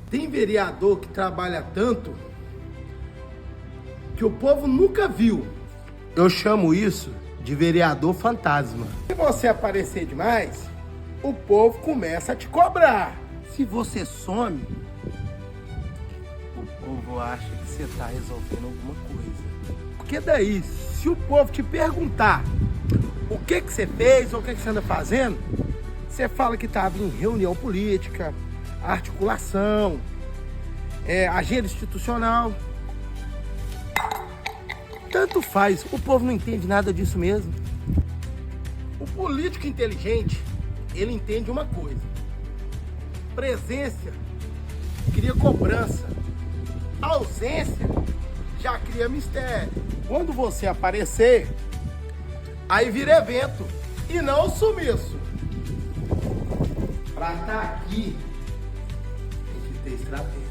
Tem vereador que trabalha tanto que o povo nunca viu. Eu chamo isso de vereador fantasma. Se você aparecer demais, o povo começa a te cobrar. Se você some, o povo acha que você está resolvendo alguma coisa. Porque daí, se o povo te perguntar o que você fez ou o que você anda fazendo, você fala que estava em reunião política, articulação, agenda institucional. Tanto faz, o povo não entende nada disso mesmo. O político inteligente, ele entende uma coisa: presença cria cobrança, ausência já cria mistério. Quando você aparecer, aí vira evento e não sumiço. Pra estar aqui, tem que ter estratégia.